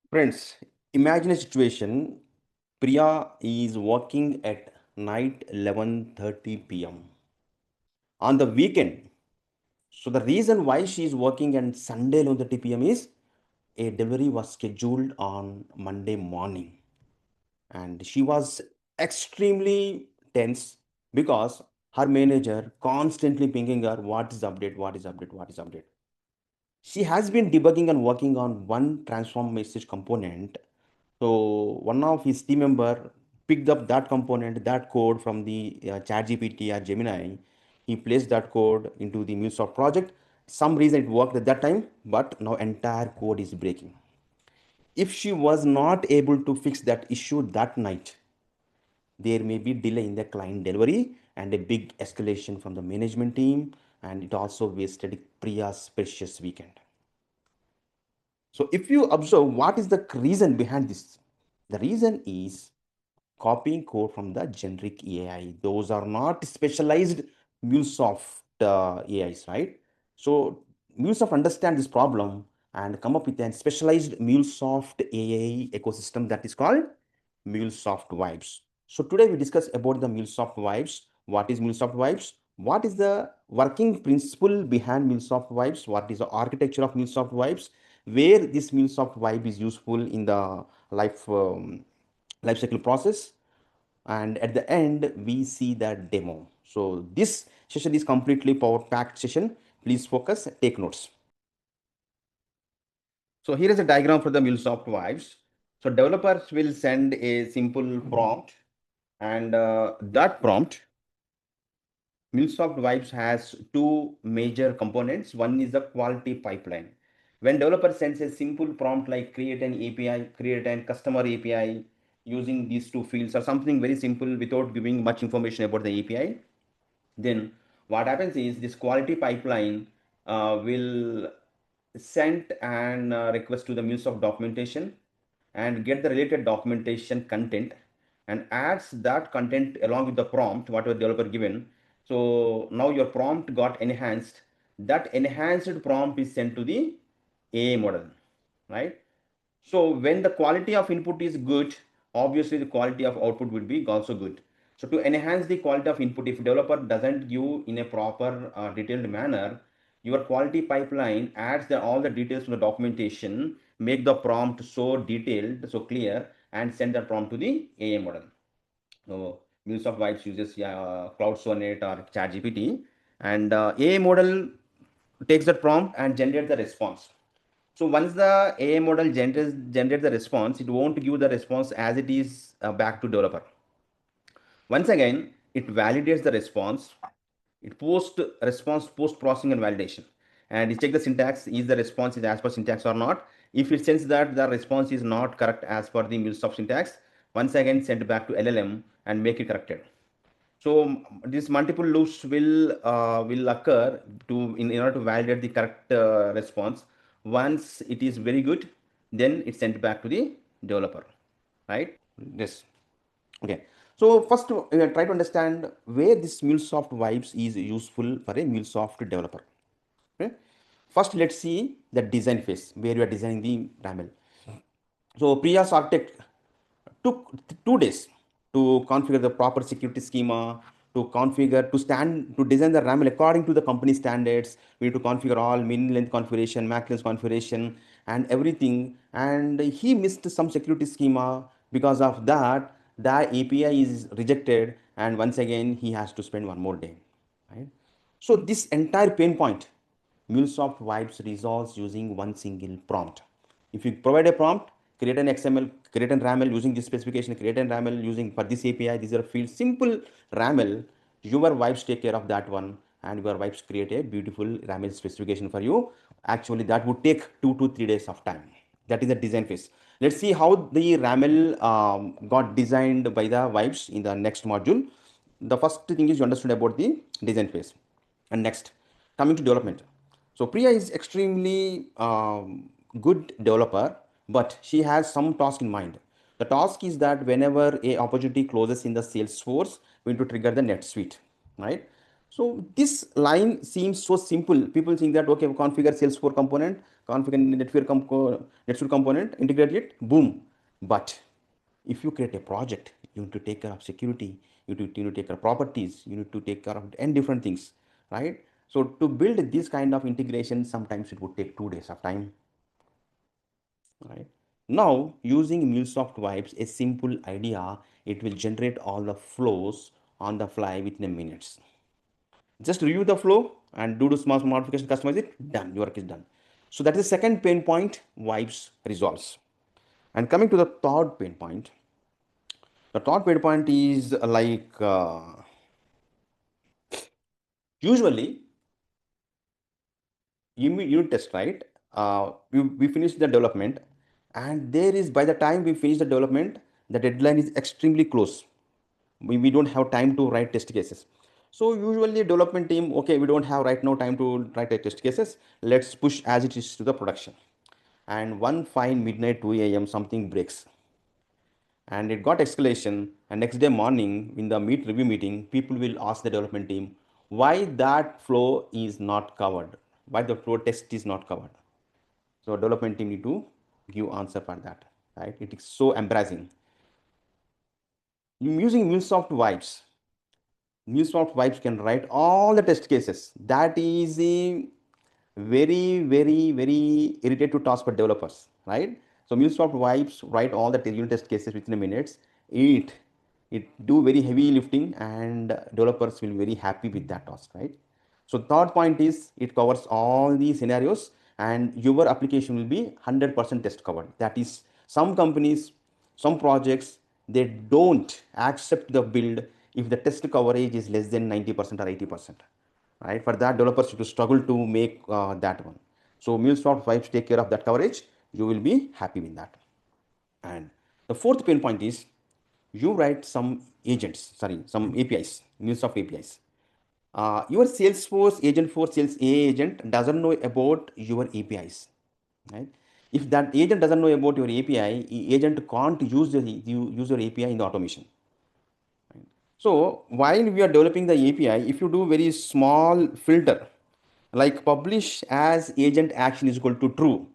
Friends, imagine a situation. Priya is working at night 11:30 p.m. on the weekend. So the reason why she is working on Sunday 11:30 p.m. is a delivery was scheduled on Monday morning, and she was extremely tense because her manager constantly pinging her, what is the update, what is update, what is update. She has been debugging and working on one transform message component. So one of his team member picked up that component, that code from the ChatGPT or Gemini. He placed that code into the MuleSoft project. Some reason it worked at that time, but now entire code is breaking. If she was not able to fix that issue that night, there may be delay in the client delivery and a big escalation from the management team, and it also wasted Priya's precious weekend. So if you observe what is the reason behind this, the reason is copying code from the generic AI. Those are not specialized MuleSoft AIs, right? So MuleSoft understand this problem and come up with a specialized MuleSoft AI ecosystem that is called MuleSoft Vibes. So today we discuss about the MuleSoft Vibes. What is MuleSoft Vibes? What is the working principle behind MuleSoft Vibes? What is the architecture of MuleSoft Vibes? Where this MuleSoft Vibe is useful in the life life cycle process, and at the end we see that demo. So this session is completely power packed session. Please focus, take notes. So here is a diagram for the MuleSoft Vibes. So developers will send a simple prompt, and that prompt, MuleSoft Vibes has two major components. One is the quality pipeline. When developer sends a simple prompt like create an API, create an customer API using these two fields or something very simple without giving much information about the API, then what happens is this quality pipeline will send an request to the MuleSoft documentation and get the related documentation content and adds that content along with the prompt whatever developer given. So now your prompt got enhanced. That enhanced prompt is sent to the AI model, right? So when the quality of input is good, obviously the quality of output will be also good. So to enhance the quality of input, if developer doesn't give in a proper detailed manner, your quality pipeline adds all the details from the documentation, make the prompt so detailed, so clear, and send that prompt to the AI model. So MuleSoft Vibes uses Cloud Sonnet or ChatGPT, and AI model takes that prompt and generates the response. So once the AI model generates the response, it won't give the response as it is back to developer. Once again, it validates the response. It post processing and validation, and it check the syntax. Is the response is as per syntax or not? If it sends that the response is not correct as per the MuleSoft syntax, once again send back to LLM and make it corrected. So these multiple loops will occur in order to validate the correct response. Once it is very good, then it's sent back to the developer, right? Yes. Okay. So first, try to understand where this MuleSoft Vibes is useful for a MuleSoft developer. Okay. First, let's see the design phase where you are designing the RAML. So Priya's architect took 2 days to configure the proper security schema, to design the RAML according to the company standards. We need to configure all min length configuration, max length configuration, and everything. And he missed some security schema. Because of that, the API is rejected, and once again he has to spend one more day. Right? So this entire pain point, MuleSoft Vibes resolves using one single prompt. If you provide a prompt, create an XML, create an RAML using this specification, create an RAML using for this API, these are fields, simple RAML, your Vibes take care of that one, and your Vibes create a beautiful RAML specification for you. Actually, that would take 2 to 3 days of time. That is the design phase. Let's see how the RAML got designed by the Vibes in the next module. The first thing is you understood about the design phase. And next, coming to development. So Priya is extremely good developer, but she has some task in mind. The task is that whenever a opportunity closes in the Salesforce, we need to trigger the NetSuite, right? So this line seems so simple. People think that okay, configure Salesforce component, configure NetSuite component, integrate it, boom. But if you create a project, you need to take care of security, you need to take care of properties, you need to take care of n different things, right? So to build this kind of integration, sometimes it would take 2 days of time, right? Now, using MuleSoft Vibes, a simple idea, it will generate all the flows on the fly within a minutes. Just review the flow and do the small modification, customize it, done, your work is done. So that is the second pain point Vibes resolves. And coming to the third pain point, the third pain point is usually unit test, right? We finish the development, and there is, by the time we finish the development, the deadline is extremely close. We don't have time to write test cases. So usually development team, okay, we don't have right now time to write a test cases. Let's push as it is to the production. And one fine midnight 2 a.m. something breaks, and it got escalation. And next day morning in the review meeting, people will ask the development team why that flow is not covered, why the flow test is not covered. So development team need to give answer for that, right? It is so embarrassing. Using MuleSoft Vibes, MuleSoft Vibes can write all the test cases. That is a very, very, very irritating task for developers, right? So MuleSoft Vibes write all the unit test cases within a minute. It it do very heavy lifting, and developers will be very happy with that task, right? So third point is it covers all these scenarios, and your application will be 100% test covered. That is, some companies, some projects, they don't accept the build if the test coverage is less than 90% or 80%, right? For that, developers to struggle to make that one. So MuleSoft Vibes take care of that coverage. You will be happy with that. And the fourth pain point is you write some agents, sorry, some APIs, MuleSoft APIs. Your Salesforce agent for sales A agent doesn't know about your APIs, right? If that agent doesn't know about your API, agent can't use your API in the automation. So while we are developing the API, if you do very small filter, like publish as agent action is equal to true,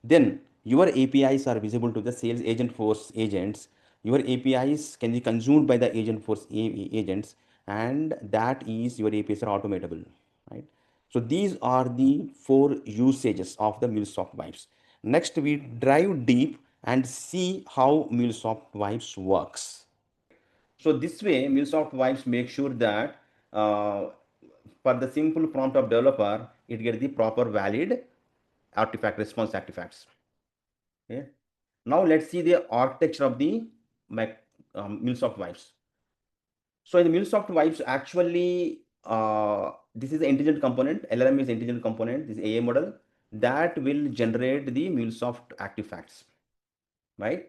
then your APIs are visible to the sales agent force agents. Your APIs can be consumed by the agent force agents, and that is your APIs are automatable, right? So these are the four usages of the MuleSoft Vibes. Next, we dive deep and see how MuleSoft Vibes works. So this way, MuleSoft Vibes make sure that uh, for the simple prompt of developer, it gets the proper valid artifact response artifacts. Okay. Now let's see the architecture of the MuleSoft Vibes. So in the MuleSoft Vibes, actually, this is the intelligent component. LLM is intelligent component. This AI model that will generate the MuleSoft artifacts, right?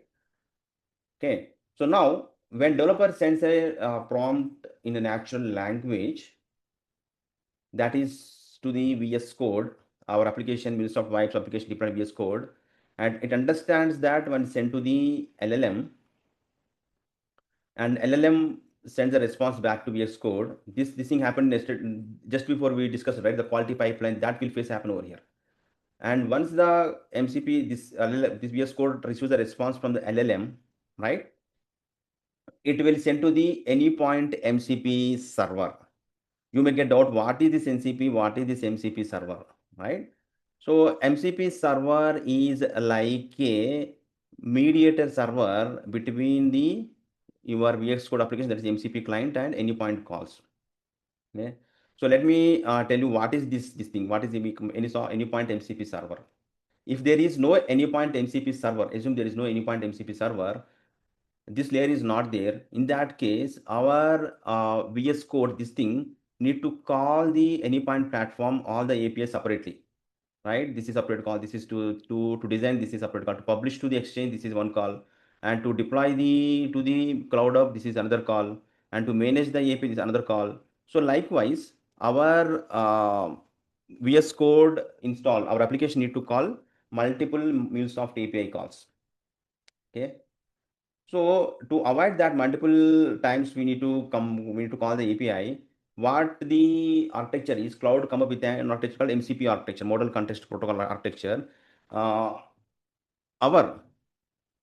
Okay. So now, when developer sends a prompt in a natural language, that is to the VS Code, our application MuleSoft Vibes application deployed VS Code, and it understands that when sent to the LLM, and LLM sends a response back to VS Code. This thing happened yesterday, just before we discussed, right? The quality pipeline that will face happen over here. And once the MCP, this VS Code receives a response from the LLM, right? It will send to the anypoint MCP server. You may get doubt, what is this NCP, what is this MCP server, right? So MCP server is like a mediator server between the your VX Code application, that is MCP client, and anypoint calls. Okay. So let me tell you what is this thing. What is the anypoint MCP server? If there is no anypoint MCP server, assume there is no anypoint MCP server, this layer is not there. In that case, our VS Code, this thing need to call the anypoint platform all the APIs separately, right? This is separate call. This is to design. This is separate call. To publish to the exchange, this is one call, and to deploy to the cloud hub, this is another call, and to manage the API, this is another call. So likewise, our VS Code install, our application need to call multiple MuleSoft API calls. Okay. So to avoid that multiple times we need to call the API. What the architecture is, cloud come up with an architecture called MCP architecture, model context protocol architecture. uh, our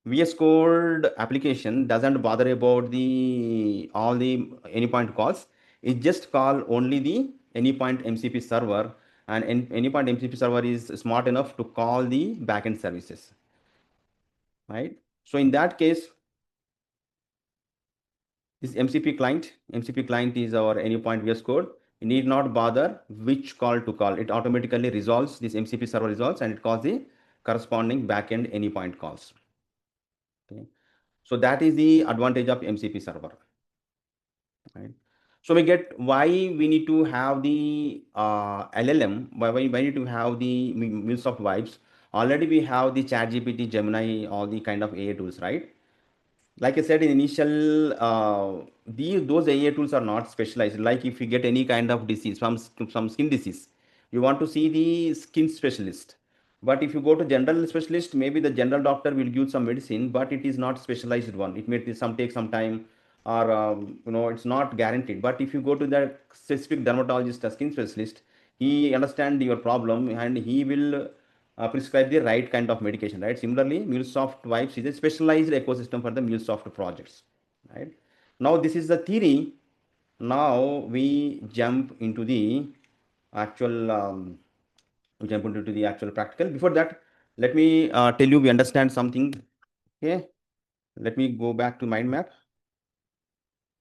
VS Code application doesn't bother about the all the anypoint calls. It just call only the anypoint MCP server, and anypoint MCP server is smart enough to call the backend services, right? So in that case, this MCP client is our anypoint VS Code. You need not bother which call to call. It automatically resolves this MCP server resolves and it calls the corresponding backend anypoint calls. Okay. So that is the advantage of MCP server. Right. So we get why we need to have the LLM, why we need to have the MuleSoft Vibes. Already we have the ChatGPT, Gemini, all the kind of AI tools, right? Like I said in initial, those AI tools are not specialized. Like if you get any kind of disease, some skin disease, you want to see the skin specialist. But if you go to general specialist, maybe the general doctor will give some medicine, but it is not specialized one. It may take some time, or it's not guaranteed. But if you go to the specific dermatologist, a skin specialist, he understand your problem and he will prescribe the right kind of medication, right? Similarly, MuleSoft Vibes is a specialized ecosystem for the MuleSoft projects, right? Now, this is the theory. Now we jump into the actual, practical. Before that, let me tell you, we understand something. Okay, let me go back to mind map.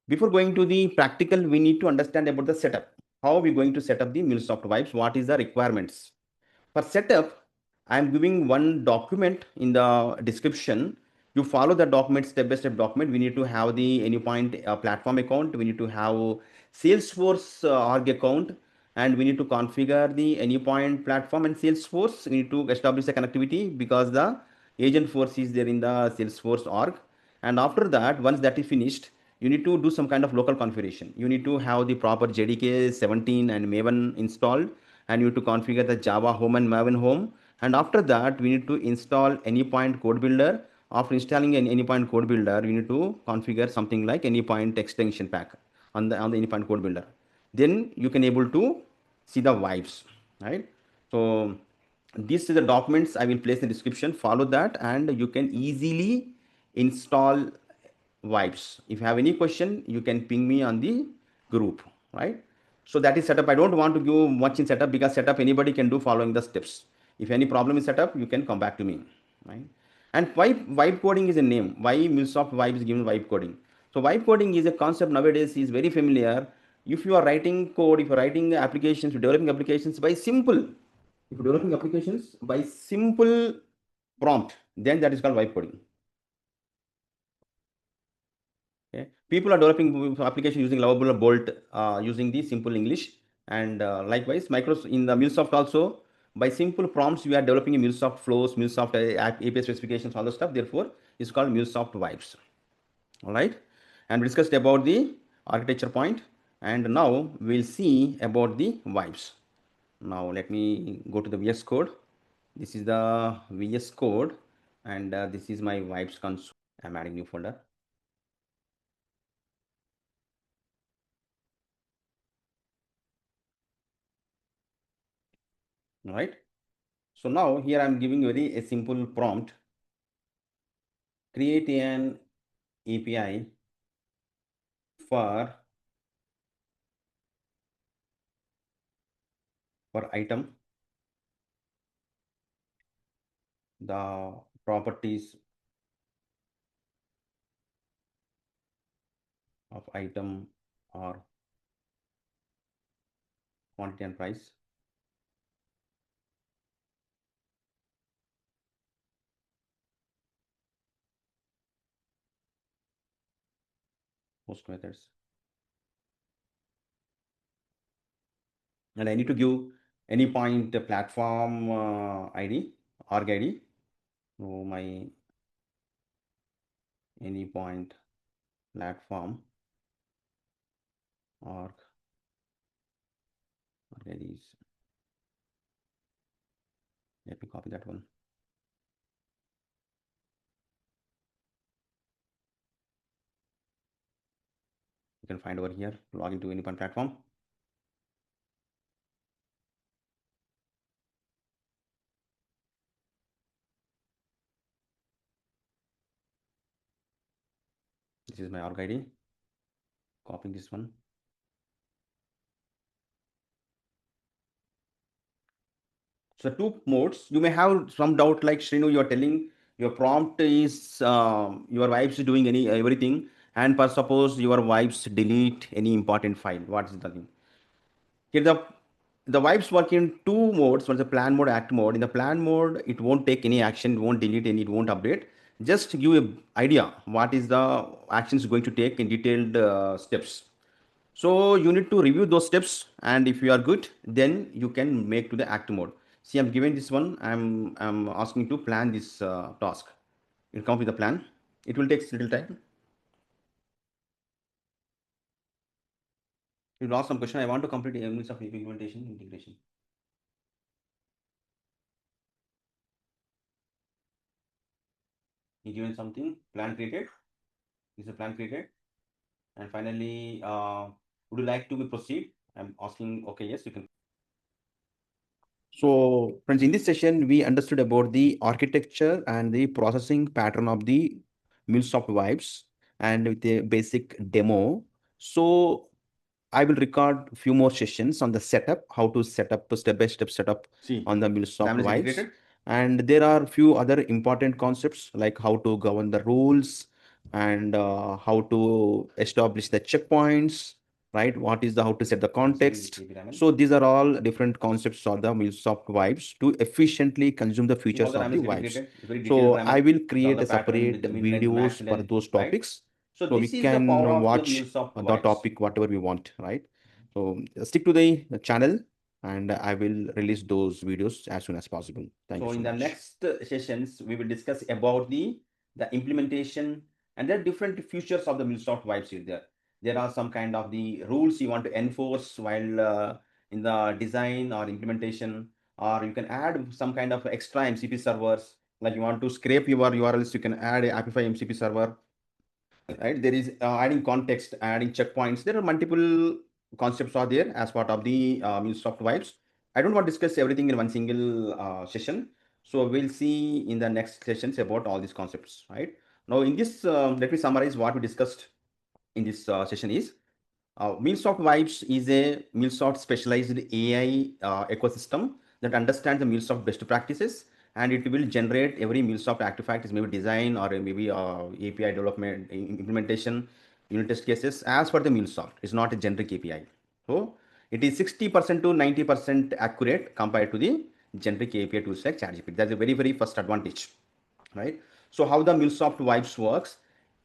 Before going to the practical, we need to understand about the setup. How are we going to set up the MuleSoft Vibes? What is the requirements? For setup, I am giving one document in the description. You follow the document, step-by-step document. We need to have the AnyPoint platform account. We need to have Salesforce org account, and we need to configure the AnyPoint platform and Salesforce. We need to establish a connectivity because the agent force is there in the Salesforce org. And after that, once that is finished, you need to do some kind of local configuration. You need to have the proper JDK 17 and Maven installed, and you need to configure the Java home and Maven home. And after that, we need to install AnyPoint code builder. After installing an AnyPoint code builder, you need to configure something like AnyPoint extension pack on the AnyPoint code builder. Then you can able to see the vibes, right? So these are the documents I will place in the description. Follow that, and you can easily install vibes. If you have any question, you can ping me on the group, right? So that is setup. I don't want to give much in setup because setup anybody can do following the steps. If any problem is setup, you can come back to me, right? And why vibe coding is a name? Why MuleSoft Vibe is given vibe coding? So vibe coding is a concept nowadays is very familiar. If you are writing code, if you are writing applications, developing applications by simple, if you're developing applications by simple prompt, then that is called vibe coding. Okay. People are developing application using lovable bolt using the simple English, and likewise Microsoft in the MuleSoft also by simple prompts we are developing a MuleSoft flows, MuleSoft API specifications, all the stuff. Therefore, it's called MuleSoft Vibes. All right, and we discussed about the architecture point, and now we'll see about the vibes. Now let me go to the VS Code. This is the VS Code, and this is my vibes console. I'm adding new folder. All right. So now here I'm giving very a simple prompt. Create an API for item, the properties of item or quantity and price. Post methods. And I need to give AnyPoint platform ID, org ID. So my AnyPoint platform org ID is, let me copy that one. You can find over here, log into AnyPoint platform. This is my org ID. Copying this one. So two modes. You may have some doubt, like Srinu, you are telling your prompt is your wife's doing everything, and for suppose your wife's delete any important file. What is the thing? Here the wipes work in two modes. One is the plan mode, act mode. In the plan mode, it won't take any action, it won't delete any, it won't update. Just give a idea what is the actions going to take in detailed steps. So you need to review those steps, and if you are good, then you can make to the act mode. See, I'm giving this one. I'm asking to plan this task. It comes with a plan. It will take little time. You lost some question. I want to complete the elements of implementation integration. You given something plan created. This is a plan created, and finally, would you like to proceed? I'm asking. Okay, yes, you can. So, friends, in this session, we understood about the architecture and the processing pattern of the MuleSoft Vibes and with a basic demo. So, I will record a few more sessions on the setup, how to set up a step-by-step setup on the MuleSoft Vibes. And there are a few other important concepts like how to govern the rules and how to establish the checkpoints, right? What is the how to set the context? So these are all different concepts of the MuleSoft Vibes to efficiently consume the features of the Vibes. So I will create a separate videos for those topics. So we can watch the topic whatever we want, right? So stick to the channel, and I will release those videos as soon as possible. Thank you so much. So in the next sessions, we will discuss about the implementation, and there are different features of the MuleSoft Vibes here. There are some kind of the rules you want to enforce while in the design or implementation, or you can add some kind of extra MCP servers. Like you want to scrape your URLs, you can add a Apify MCP server, right? There is adding context, adding checkpoints. There are multiple concepts are there as part of the MuleSoft Vibes. I don't want to discuss everything in one single session. So we'll see in the next sessions about all these concepts, right? Now in this, let me summarize what we discussed in this session is MuleSoft Vibes is a MuleSoft specialized AI ecosystem that understands the MuleSoft best practices, and it will generate every MuleSoft artifact is maybe design or maybe API development implementation unit test cases as per the MuleSoft. It's not a generic API. So it is 60% to 90% accurate compared to the generic API tools like ChatGPT. That's a very first advantage, right? So how the MuleSoft Vibes works?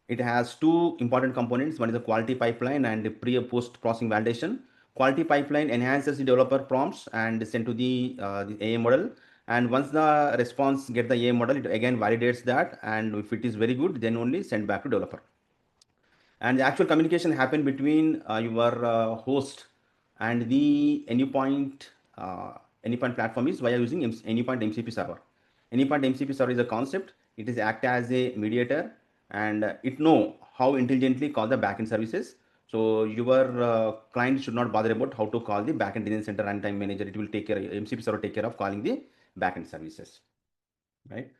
It has two important components. One is the quality pipeline and the pre and post processing validation. Quality pipeline enhances the developer prompts and send to the AI model. And once the response get the AI model, it again validates that. And if it is very good, then only send back to developer. And the actual communication happen between your host and the anypoint platform is via using anypoint MCP server. Anypoint MCP server is a concept. It is act as a mediator, and it know how intelligently call the backend services. So your client should not bother about how to call the backend design center runtime manager. It will take care, MCP server take care of calling the backend services, right?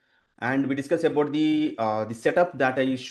And we discuss about the setup that I